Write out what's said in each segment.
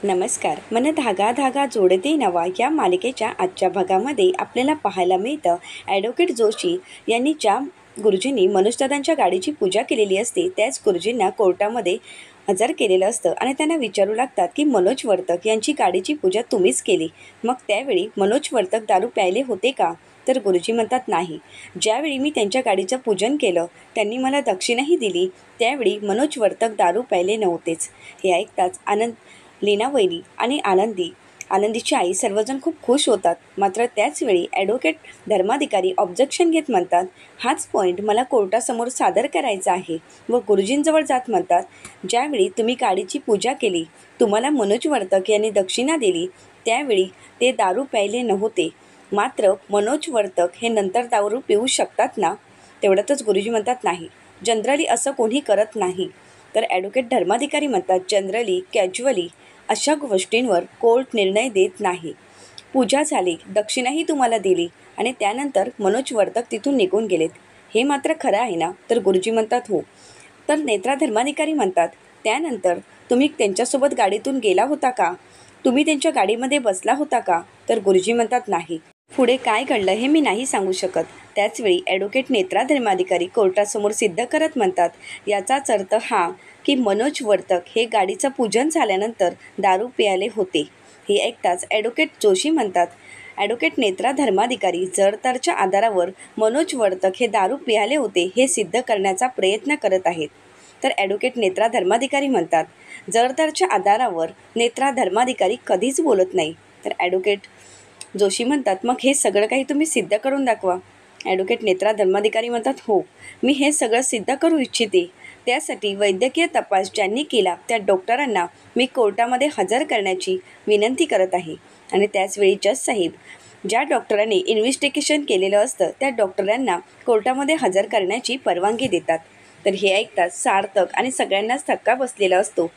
नमस्कार. मन धागा धागा जोडते नवा या मालिकेच्या आजच्या भागामध्ये आपल्याला पाहायला मिळतं ॲडव्होकेट जोशी यांनी ज्या गुरुजींनी मनोजदादांच्या गाडीची पूजा केलेली असते त्याच गुरुजींना कोर्टामध्ये हजर केलेलं असतं आणि त्यांना विचारू लागतात की मनोज वर्तक यांची गाडीची पूजा तुम्हीच केली. मग त्यावेळी मनोज वर्तक दारू प्यायले होते का? तर गुरुजी म्हणतात नाही. ज्यावेळी मी त्यांच्या गाडीचं पूजन केलं त्यांनी मला दक्षिणाही दिली त्यावेळी मनोज वर्तक दारू प्यायले नव्हतेच. हे ऐकताच लीना वहिनी आणि आनंदीची आई सर्वजण खूप खुश होतात. मात्र त्याचवेळी ॲडव्होकेट धर्माधिकारी ऑब्जेक्शन घेत म्हणतात, हाच पॉईंट मला कोर्टासमोर सादर करायचा आहे. व गुरुजींजवळ जात म्हणतात, ज्यावेळी तुम्ही गाडीची पूजा केली तुम्हाला मनोज वर्तक यांनी दक्षिणा दिली त्यावेळी ते दारू प्यायले नव्हते. मात्र मनोज वर्तक हे नंतर दारू पिऊ शकतात ना? तेवढ्यातच गुरुजी म्हणतात नाही, जनरली असं कोणी करत नाही. तर ॲडव्होकेट धर्माधिकारी म्हणतात, जनरली कॅज्युअली अशा गोष्टींवर कोर्ट निर्णय देत नाही. पूजा झाली, दक्षिणाही तुम्हाला दिली आणि त्यानंतर मनोज वर्तक तिथून निघून गेलेत. हे मात्र खरं आहे ना? तर गुरुजी म्हणतात हो. तर नेत्रा धर्माधिकारी म्हणतात, त्यानंतर तुम्ही त्यांच्यासोबत गाडीतून गेला होता का? तुम्ही त्यांच्या गाडीमध्ये बसला होता का? तर गुरुजी म्हणतात नाही. पुढे काय घडलं हे मी नाही सांगू शकत. त्याचवेळी ॲडव्होकेट नेत्रा धर्माधिकारी कोर्टासमोर सिद्ध करत म्हणतात, याचाच अर्थ हा की मनोज वर्तक हे गाडीचं पूजन झाल्यानंतर दारू प्यायले होते. हे ऐकताच ॲडव्होकेट जोशी म्हणतात, ॲडव्होकेट नेत्रा धर्माधिकारी जरतरच्या आधारावर मनोज वर्तक हे दारू प्यायले होते हे सिद्ध करण्याचा प्रयत्न करत आहेत. तर ॲडव्होकेट नेत्रा धर्माधिकारी म्हणतात, जरतरच्या आधारावर नेत्रा धर्माधिकारी कधीच बोलत नाही. तर ॲडव्होकेट जोशी म्हणतात, मग हे सगळं काही तुम्ही सिद्ध करून दाखवा. ॲडव्होकेट नेत्रा धर्माधिकारी म्हणतात, हो, मी हे सगळं सिद्ध करू इच्छिते. त्यासाठी वैद्यकीय तपास ज्यांनी केला त्या डॉक्टरांना मी कोर्टामध्ये हजर करण्याची विनंती करत आहे. आणि त्याचवेळी जज साहेब ज्या डॉक्टरांनी इन्व्हेस्टिगेशन केलेलं असतं त्या डॉक्टरांना कोर्टामध्ये हजर करण्याची परवानगी देतात. तर हे ऐकताच सार्थक आणि सगळ्यांनाच धक्का बसलेला असतो.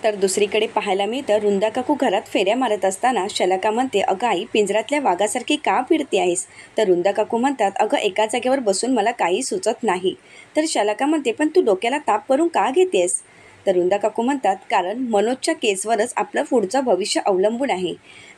तर दुसरीकडे पाहायला मिळतं रुंदा काकू घरात फेऱ्या मारत असताना शलाका म्हणते, अगं आई, पिंजऱ्यातल्या वाघासारखी का फिरते आहेस? तर रुंदा काकू म्हणतात, अगं एका जागेवर बसून मला काही सुचत नाही. तर शलाका म्हणते, पण तू डोक्याला ताप करून का घेतेस? तर रुंदा काकू म्हणतात, कारण मनोजच्या केसवरच आपलं पुढचं भविष्य अवलंबून आहे.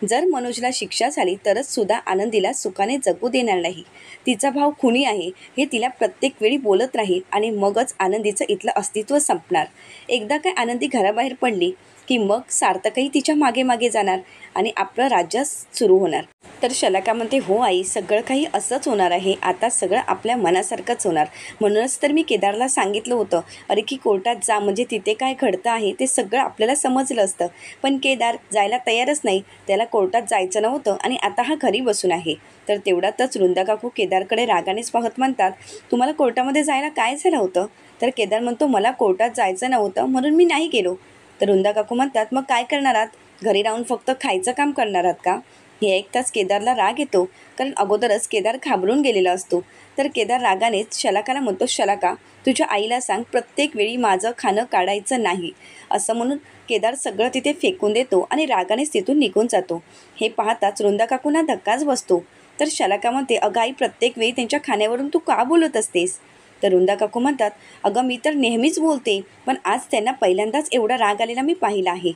जर मनोजला शिक्षा झाली तरच सुद्धा आनंदीला सुखाने जगू देणार नाही. तिचा भाव खुनी आहे हे तिला प्रत्येक वेळी बोलत राहील आणि मगच आनंदीचं इथलं अस्तित्व संपणार. एकदा काय आनंदी घराबाहेर पडली की मग सार्थकही तिच्या मागे मागे जाणार आणि आपलं राज्य सुरू होणार. तर शलाका म्हणते, हो आई, सगळं काही असंच होणार आहे. आता सगळं आपल्या मनासारखंच होणार. म्हणूनच तर मी केदारला सांगितलं होतं, अरे की कोर्टात जा, म्हणजे तिथे काय घडतं आहे ते सगळं आपल्याला समजलं असतं. पण केदार जायला तयारच नाही. त्याला कोर्टात जायचं नव्हतं आणि आता हा घरी बसून आहे. तर तेवढ्यातच रुंदा काकू केदारकडे रागानेच पाहत म्हणतात, तुम्हाला कोर्टामध्ये जायला काय झालं होतं? तर केदार म्हणतो, मला कोर्टात जायचं नव्हतं म्हणून मी नाही गेलो. तर रुंदा काकू म्हणतात, मग काय करणार आहात? घरी राहून फक्त खायचं काम करणार आहात का? हे ऐकताच केदारला राग येतो, कारण अगोदरच केदार घाबरून गेलेला असतो. तर केदार रागानेच शलाकाला म्हणतो, शलाका, तुझ्या आईला सांग प्रत्येक वेळी माझं खाणं काढायचं नाही. असं म्हणून केदार सगळं तिथे फेकून देतो आणि रागानेच तिथून निघून जातो. हे पाहताच रुंदा काकूंना धक्काच बसतो. तर शलाका म्हणते, अगं आई, प्रत्येक वेळी त्यांच्या खाण्यावरून तू का बोलत असतेस? तर रुंदा काकू म्हणतात, अगं मी तर नेहमीच बोलते, पण आज त्यांना पहिल्यांदाच एवढा राग आलेला मी पाहिला आहे.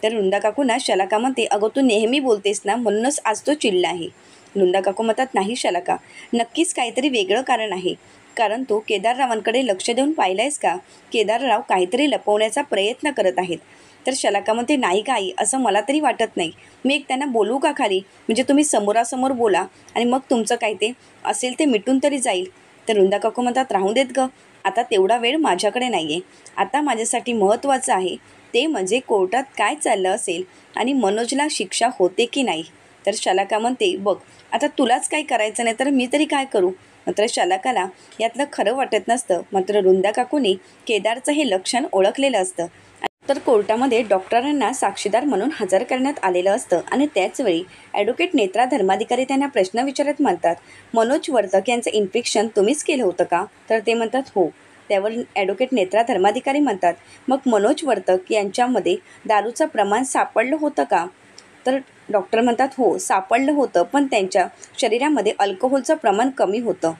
तर रुंदा काकूंना शलाका म्हणते, अगं तू नेहमी बोलतेस ना, म्हणूनच आज तो चिडला आहे. रुंदा काकू म्हणतात, नाही शलाका, नक्कीच काहीतरी वेगळं कारण आहे. कारण तू केदाररावांकडे लक्ष देऊन पाहिलंयस का? केदारराव काहीतरी लपवण्याचा प्रयत्न करत आहेत. तर शलाका म्हणते, नाही का आई, असं मला तरी वाटत नाही. मी एक त्यांना बोलू का खाली? म्हणजे तुम्ही समोरासमोर बोला आणि मग तुमचं काय ते असेल ते मिटून तरी जाईल. तर रुंदा काकू म्हणतात, राहून देत ग, आता तेवढा वेळ माझ्याकडे नाही आहे. आता माझ्यासाठी महत्त्वाचं आहे ते म्हणजे कोर्टात काय चाललं असेल आणि मनोजला शिक्षा होते की नाही. तर शलाका म्हणते, बघ आता तुलाच काही करायचं नाही तर मी तरी काय करू? मात्र शलाकाला यातलं खरं वाटत नसतं. मात्र रुंदा काकूंनी केदारचं हे लक्षण ओळखलेलं असतं. तर कोर्टामध्ये डॉक्टरांना साक्षीदार म्हणून हजर करण्यात आलेलं असतं आणि त्याचवेळी ॲडव्होकेट नेत्रा धर्माधिकारी त्यांना प्रश्न विचारत म्हणतात, मनोज वर्तक यांचं इन्फेक्शन तुम्हीच केलं होतं का? तर ते म्हणतात, हो. त्यावर ॲडव्होकेट नेत्रा धर्माधिकारी म्हणतात, मग मनोज वर्तक यांच्यामध्ये दारूचं प्रमाण सापडलं होतं का? तर डॉक्टर म्हणतात, हो सापडलं होतं, पण त्यांच्या शरीरामध्ये अल्कोहोलचं प्रमाण कमी होतं.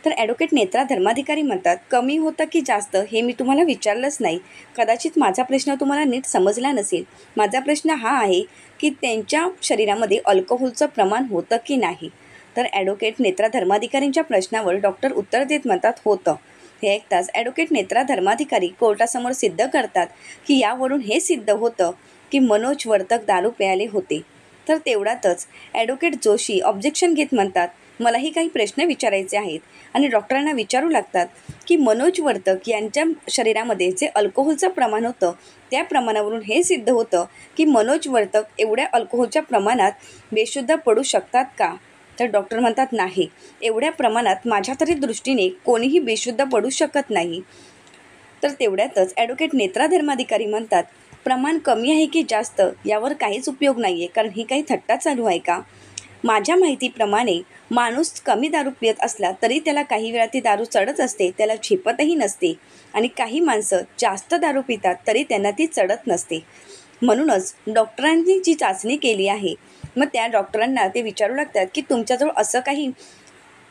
तर ॲडव्होकेट नेत्रा धर्माधिकारी म्हणतात, कमी होतं की जास्त हे मी तुम्हाला विचारलंच नाही. कदाचित माझा प्रश्न तुम्हाला नीट समजला नसेल. माझा प्रश्न हा आहे की त्यांच्या शरीरामध्ये अल्कोहोलचं प्रमाण होतं की नाही. तर ॲडव्होकेट नेत्रा धर्माधिकारींच्या प्रश्नावर डॉक्टर उत्तर देत म्हणतात, होतं. हे ऐकताच ॲडव्होकेट नेत्रा धर्माधिकारी कोर्टासमोर सिद्ध करतात की यावरून हे सिद्ध होतं की मनोज वर्तक दारू प्यायले होते. तर तेवढ्यातच ॲडव्होकेट जोशी ऑब्जेक्शन घेत म्हणतात, मलाही काही प्रश्न विचारायचे आहेत आणि डॉक्टरांना विचारू लागतात की मनोज वर्तक यांच्या शरीरामध्ये जे अल्कोहोलचं प्रमाण होतं त्या प्रमाणावरून हे सिद्ध होतं की मनोज वर्तक एवढ्या अल्कोहोलच्या प्रमाणात बेशुद्ध पडू शकतात का. तर डॉक्टर म्हणतात, नाही, एवढ्या प्रमाणात माझ्या तरी दृष्टीने कोणीही बेशुद्ध पडू शकत नाही. तर तेवढ्यातच ॲडव्होकेट नेत्रा धर्माधिकारी म्हणतात, प्रमाण कमी आहे की जास्त यावर काहीच उपयोग नाही आहे, कारण ही काही थट्टा चालू आहे का. माझ्या माहितीप्रमाणे माणूस कमी दारू पित असला तरी त्याला काही वेळा ती दारू चढत असते, त्याला झेपतही नसते. आणि काही माणसं जास्त दारू पितात तरी त्यांना ती चढत नसते. म्हणूनच डॉक्टरांनी जी चाचणी केली आहे, मग त्या डॉक्टरांना ते विचारू लागतात की तुमच्याजवळ असं काही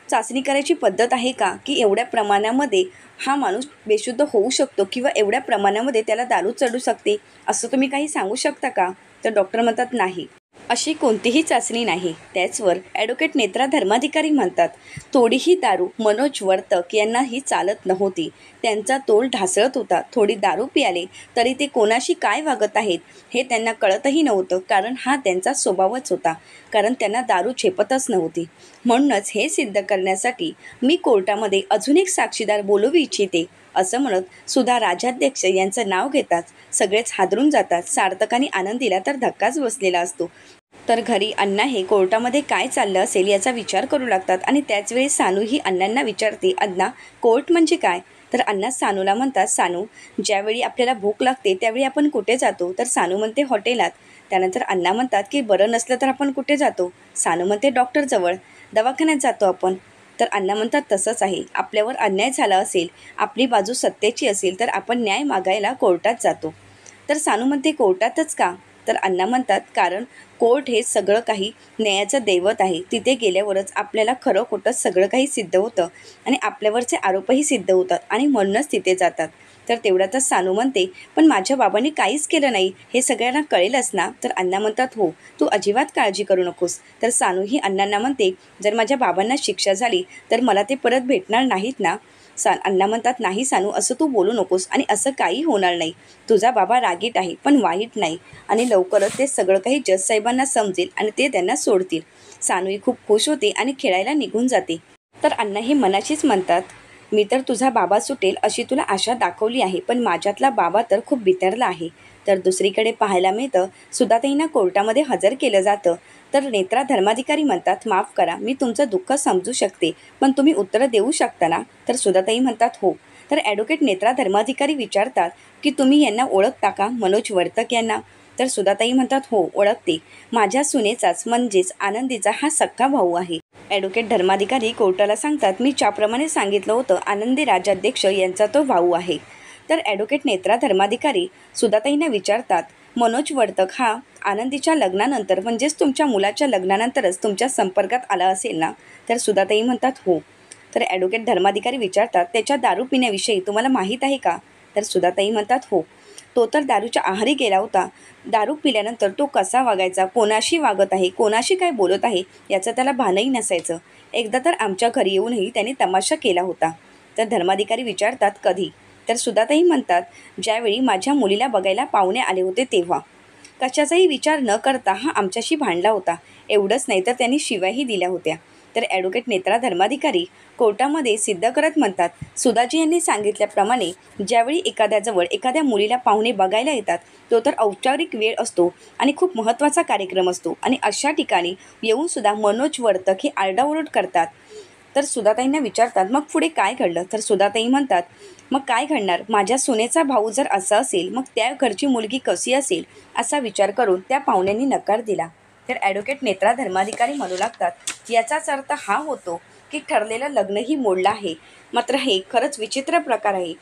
चाचणी करायची पद्धत आहे का की एवढ्या प्रमाणामध्ये हा माणूस बेशुद्ध होऊ शकतो किंवा एवढ्या प्रमाणामध्ये त्याला दारू चढू शकते, असं तुम्ही काही सांगू शकता का. तर डॉक्टर म्हणतात, नाही, अशी कोणतीही चाचणी नाही. त्याचवर ॲडव्होकेट नेत्रा धर्माधिकारी म्हणतात, थोडीही दारू मनोज वर्तक यांनाही चालत नव्हती. त्यांचा तोल ढासळत होता. थोडी दारू पियाले तरी ते कोणाशी काय वागत आहेत हे त्यांना कळतही नव्हतं, कारण हा त्यांचा स्वभावच होता. कारण त्यांना दारू झेपतच नव्हती. म्हणूनच हे सिद्ध करण्यासाठी मी कोर्टामध्ये अजून एक साक्षीदार बोलवू इच्छिते, असं म्हणत सुधा राजाध्यक्ष यांचं नाव घेताच सगळेच हादरून जातात. सार्थक आणि आनंदीला तर धक्काच बसलेला असतो. तर घरी अण्णा हे कोर्टामध्ये काय चाललं असेल याचा विचार करू लागतात आणि त्याचवेळी सानू ही अण्णांना विचारते, अण्णा, कोर्ट म्हणजे काय. तर अण्णा सानूला म्हणतात, सानू, ज्यावेळी आपल्याला भूक लागते त्यावेळी आपण कुठे जातो. तर सानू म्हणते, हॉटेलात. त्यानंतर अण्णा म्हणतात की बरं नसलं तर आपण कुठे जातो. सानू म्हणते, डॉक्टरजवळ, दवाखान्यात जातो आपण. तर अण्णा म्हणतात, तसंच आहे, आपल्यावर अन्याय झाला असेल, आपली बाजू सत्याची असेल तर आपण न्याय मागायला कोर्टात जातो. तर सानू म्हणते, कोर्टातच का. तर अण्णा म्हणतात, कारण कोर्ट हे सगळं काही न्यायाचं दैवत आहे. तिथे गेल्यावरच आपल्याला खरं खोटं सगळं काही सिद्ध होतं आणि आपल्यावरचे आरोपही सिद्ध होतात आणि म्हणूनच तिथे जातात. तर तेवढ्यातच सानू म्हणते, पण माझ्या बाबांनी काहीच केलं नाही हे सगळ्यांना कळेलच ना. तर अण्णा म्हणतात, हो, तू अजिबात काळजी करू नकोस. तर सानू ही अण्णांना म्हणते, जर माझ्या बाबांना शिक्षा झाली तर मला ते परत भेटणार नाहीत ना. अण्णा म्हणतात, नाही सानू, असं तू बोलू नकोस आणि असं काही होणार नाही. तुझा बाबा रागीट आहे पण वाईट नाही आणि लवकरच ते सगळं काही जज साहेबांना समजेल आणि ते त्यांना सोडतील. सानूही खूप खुश होते आणि खेळायला निघून जाते. तर अण्णाही मनाशीच म्हणतात, मी तर तुझा बाबा सुटेल अशी तुला आशा दाखवली आहे, पण माझ्यातला बाबा तर खूप बिथरला आहे. तर दुसरीकडे पाहायला मिळतं, सुधाताईंना कोर्टामध्ये हजर केलं जातं. तर नेत्रा धर्माधिकारी म्हणतात, माफ करा, मी तुमचं दुःख समजू शकते, पण तुम्ही उत्तरं देऊ शकता ना. तर सुधाताई म्हणतात, हो. तर ॲडव्होकेट नेत्रा धर्माधिकारी विचारतात की तुम्ही यांना ओळखता का, मनोज वर्तक यांना. तर सुधाताई म्हणतात, हो, ओळखते. माझ्या सुनेचाच म्हणजेच आनंदीचा हा सख्खा भाऊ आहे. ॲडव्होकेट धर्माधिकारी कोर्टाला सांगतात, मी ज्याप्रमाणे सांगितलं होतं आनंदी राजाध्यक्ष यांचा तो भाऊ आहे. तर ॲडव्होकेट नेत्रा धर्माधिकारी सुधाताईंना विचारतात, मनोज वर्तक हा आनंदीच्या लग्नानंतर म्हणजेच तुमच्या मुलाच्या लग्नानंतरच तुमच्या संपर्कात आला असेल ना. तर सुधाताई म्हणतात, हो. तर ॲडव्होकेट धर्माधिकारी विचारतात, त्याच्या दारू पिण्याविषयी तुम्हाला माहीत आहे का. तर सुधाताई म्हणतात, हो, तो तर दारूच्या आहारी गेला होता. दारू पिल्यानंतर तो कसा वागायचा, कोणाशी वागत आहे, कोणाशी काय बोलत आहे याचं त्याला भानही नसायचं. एकदा तर आमच्या घरी येऊनही त्याने तमाशा केला होता. तर धर्माधिकारी विचारतात, कधी. तर सुधाताई म्हणतात, ज्यावेळी माझ्या मुलीला बघायला पाहुणे आले होते तेव्हा. कशाचाही विचार न करता हा आमच्याशी भांडला होता. एवढंच नाही तर त्यांनी शिव्याही दिल्या होत्या. तर ॲडव्होकेट नेत्रा धर्माधिकारी कोर्टामध्ये सिद्ध करत म्हणतात, सुधाजी यांनी सांगितल्याप्रमाणे ज्यावेळी एखाद्याजवळ एखाद्या मुलीला पाहुणे बघायला येतात तो तर औपचारिक वेळ असतो आणि खूप महत्त्वाचा कार्यक्रम असतो आणि अशा ठिकाणी येऊनसुद्धा मनोज वर्तक हे आरडाओरड करतात. तर सुधाताईंना विचारतात, मग पुढे काय घडलं. तर सुधाताई म्हणतात, मग काय घडणार, माझ्या सुनेचा भाऊ जर असा असेल मग त्या घरची मुलगी कशी असेल असा विचार करून त्या पाहुण्यांनी नकार दिला. तर ॲडव्होकेट नेत्रा धर्माधिकारी म्हणू लागतात, याचाच अर्थ हा होतो की ठरलेलं लग्नही मोडलं आहे. मात्र हे खरंच विचित्र प्रकार आहे.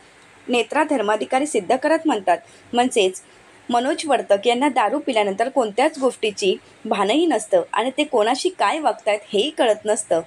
नेत्रा धर्माधिकारी सिद्ध करत म्हणतात, म्हणजेच मनोज वर्तक यांना दारू पिल्यानंतर कोणत्याच गोष्टीची भानही नसतं आणि ते कोणाशी काय वागतायत हेही कळत नसतं.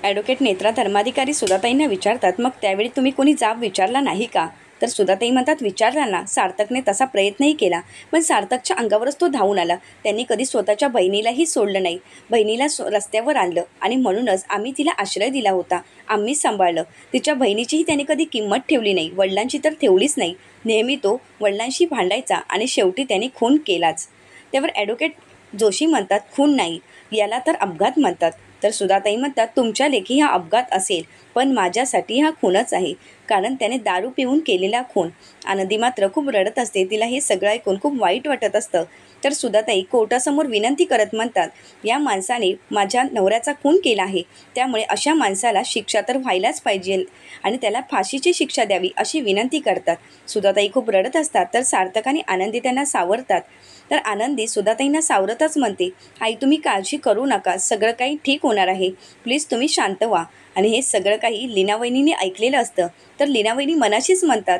ॲडव्होकेट नेत्रा धर्माधिकारी सुधाताईंना विचारतात, मग त्यावेळी तुम्ही कोणी जाब विचारला नाही का? तर सुधाताई म्हणतात, विचारला ना. सार्थकने तसा प्रयत्नही केला, पण सार्थकच्या अंगावरच तो धावून आला. त्यांनी कधी स्वतःच्या बहिणीलाही सोडलं नाही. बहिणीला रस्त्यावर आणलं आणि म्हणूनच आम्ही तिला आश्रय दिला होता. आम्हीच सांभाळलं. तिच्या बहिणीचीही त्याने कधी किंमत ठेवली नाही, वडिलांची तर ठेवलीच नाही. नेहमी तो वडिलांशी भांडायचा आणि शेवटी त्याने खून केलाच. त्यावर ॲडव्होकेट जोशी म्हणतात, खून नाही, याला तर अपघात म्हणतात. तर सुधाताई म्हणतात, तुमच्या लेखी हा अपघात असेल, पण माझ्यासाठी हा खूनच आहे, कारण त्याने दारू पिऊन केलेला खून. आनंदी मात्र खूप रडत असते. तिला हे सगळं ऐकून खूप वाईट वाटत असतं. तर सुधाताई कोर्टासमोर विनंती करत म्हणतात, या माणसाने माझ्या नवऱ्याचा खून केला आहे, त्यामुळे अशा माणसाला शिक्षा तर व्हायलाच पाहिजे आणि त्याला फाशीची शिक्षा द्यावी अशी विनंती करतात. सुधाताई खूप रडत असतात. तर सार्थक आणि आनंदी त्यांना सावरतात. तर आनंदी सुधाताईंना सावरतच म्हणते, आई तुम्ही काळजी करू नका, सगळं काही ठीक होणार आहे, प्लीज तुम्ही शांत व्हा. आणि हे सगळं काही लीनावहिनीने ऐकलेलं असतं. तर लीनावहिनी मनाशीच म्हणतात,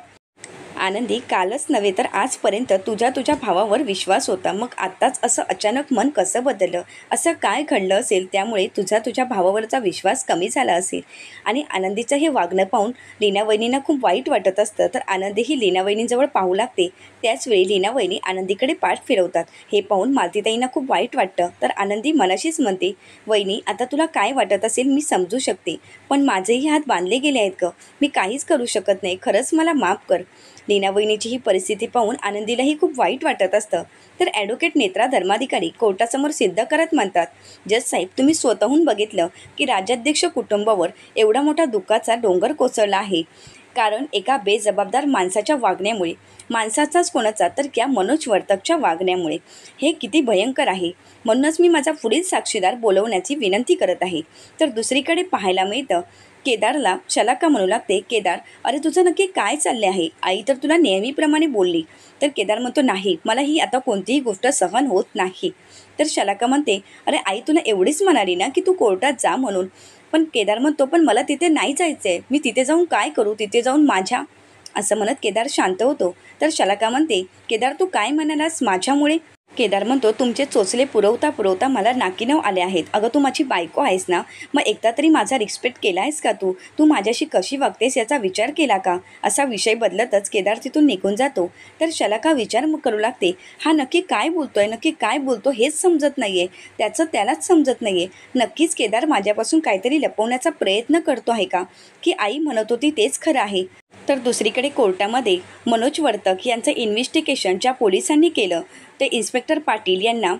आनंदी कालच नव्हे तर आजपर्यंत तुझ्या भावावर विश्वास होता, मग आत्ताच असं अचानक मन कसं बदललं? असं काय घडलं असेल त्यामुळे तुझ्या भावावरचा विश्वास कमी झाला असेल? आणि आनंदीचं हे वागणं पाहून लीनावहिनींना खूप वाईट वाटत असतं. तर आनंदी ही लीनावहिनींजवळ पाहू लागते. त्याचवेळी लीनावहिनी आनंदीकडे पाठ फिरवतात. हे पाहून मालतीताईंना खूप वाईट वाटतं. तर आनंदी मनाशीच म्हणते, वहिनी आता तुला काय वाटत असेल मी समजू शकते, पण माझेही हात बांधले गेले आहेत गं, मी काहीच करू शकत नाही, खरंच मला माफ कर. लीनावहिनीची ही परिस्थिती पाहून आनंदीलाही खूप वाईट वाटत असतं. तर ॲडव्होकेट नेत्रा धर्माधिकारी कोर्टासमोर सिद्ध करत म्हणतात, जज साहेब तुम्ही स्वतःहून बघितलं की राज्याध्यक्ष कुटुंबावर एवढा मोठा दुःखाचा डोंगर कोसळला आहे, कारण एका बेजबाबदार माणसाच्या वागण्यामुळे. माणसाचाच कोणाचा तर त्या मनोज वर्तकच्या वागण्यामुळे. हे किती भयंकर आहे. म्हणूनच मी माझा पुढील साक्षीदार बोलवण्याची विनंती करत आहे. तर दुसरीकडे पाहायला मिळतं, केदारला शलाका म्हणू लागते, केदार अरे तुझं नक्की काय चालले आहे? आई तर तुला नेहमीप्रमाणे बोलली. तर केदार म्हणतो, नाही मला ही आता कोणतीही गोष्ट सहन होत नाही. तर शलाका म्हणते, अरे आई तुला एवढीच म्हणाली ना की तू कोर्टात जा म्हणून. पण केदार म्हणतो, पण मला तिथे नाही जायचं आहे, मी तिथे जाऊन काय करू? तिथे जाऊन माझ्या असं म्हणत केदार शांत होतो. तर शलाका म्हणते, केदार तू काय म्हणालास माझ्यामुळे? केदार म्हणतो, तुमचे चोचले पुरवता पुरवता मला नाकीनव आले आहेत. अगं तू माझी बायको आहेस ना, मग एकदा तरी माझा रिस्पेक्ट केला आहेस का? तू माझ्याशी कशी वागतेस याचा विचार केला का? असा विषय बदलतच केदार तिथून निघून जातो. तर शलाका विचार करू लागते, हा नक्की काय बोलतोय, नक्की काय बोलतो हेच समजत नाही आहे, त्याचं त्यालाच समजत नाही आहे. नक्कीच केदार माझ्यापासून काहीतरी लपवण्याचा प्रयत्न करतो आहे का, की आई म्हणत होती तेच खरं आहे? तर दुसरीकडे कोर्टामध्ये मनोज वर्तक यांचं इन्व्हेस्टिगेशन ज्या पोलिसांनी केलं ते इन्स्पेक्टर पाटील यांना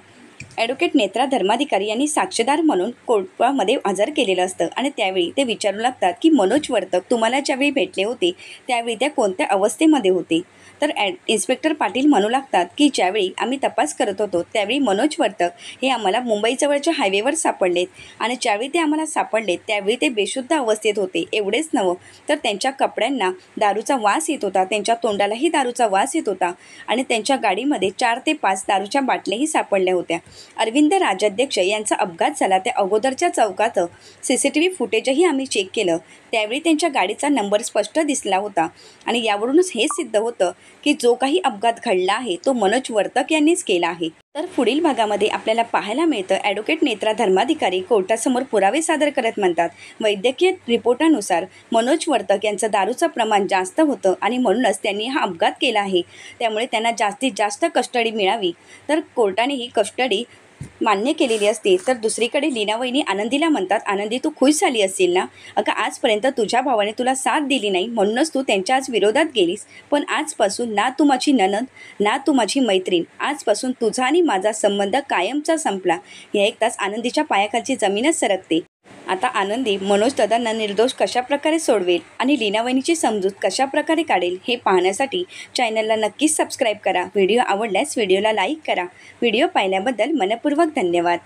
ॲडव्होकेट नेत्रा धर्माधिकारी यांनी साक्षीदार म्हणून कोर्टामध्ये हजर केलेलं असतं. आणि त्यावेळी ते विचारू लागतात की मनोज वर्तक तुम्हाला ज्यावेळी भेटले होते त्यावेळी त्या कोणत्या अवस्थेमध्ये होते? तर इन्स्पेक्टर पाटील म्हणू लागतात की ज्यावेळी आम्ही तपास करत होतो त्यावेळी मनोज वर्तक हे आम्हाला मुंबईजवळच्या हायवेवर सापडलेत आणि ज्यावेळी ते आम्हाला सापडलेत त्यावेळी ते बेशुद्ध अवस्थेत होते. एवढेच नव्हे तर त्यांच्या कपड्यांना दारूचा वास येत होता, त्यांच्या तोंडालाही दारूचा वास येत होता आणि त्यांच्या गाडीमध्ये 4 ते 5 दारूच्या बाटल्याही सापडल्या होत्या. अरविंद राजाध्यक्ष यांचा अपघात झाला त्या अगोदरच्या चौकात CCTV फुटेजही आम्ही चेक केलं, त्यावेळी त्यांच्या गाडीचा नंबर स्पष्ट दिसला होता आणि यावरूनच हे सिद्ध होतं की जो काही अपघात घडला आहे तो मनोज वर्तक यांनीच केला आहे. तर पुढील भागामध्ये आपल्याला पाहायला मिळतं ॲडव्होकेट नेत्रा धर्माधिकारी कोर्टासमोर पुरावे सादर करत म्हणतात, वैद्यकीय रिपोर्टानुसार मनोज वर्तक यांचं दारूचं प्रमाण जास्त होतं आणि म्हणूनच त्यांनी हा अपघात केला आहे, त्यामुळे त्यांना जास्तीत जास्त कस्टडी मिळावी. तर कोर्टाने ही कस्टडी मान्य केलेली असते. तर दुसरीकडे लीनावहिनी आनंदीला म्हणतात, आनंदी तू खुश झाली असतील ना? अगं आजपर्यंत तुझ्या भावाने तुला साथ दिली नाही म्हणूनच तू त्यांच्या आज विरोधात गेलीस, पण आजपासून ना तू माझी नणंद ना तू माझी मैत्रीण, आजपासून तुझा आणि माझा संबंध कायमचा संपला. हे ऐकताच आनंदीच्या पायाखालची जमीनच सरकते. आता आनंदी मनोज दादांना निर्दोष कशाप्रकारे सोडवेल आणि लीनावहिनीची समजूत कशाप्रकारे काढेल हे पाहण्यासाठी चॅनलला नक्कीच सबस्क्राईब करा. व्हिडिओ आवडल्यास व्हिडिओला लाईक करा. व्हिडिओ पाहिल्याबद्दल मनपूर्वक धन्यवाद.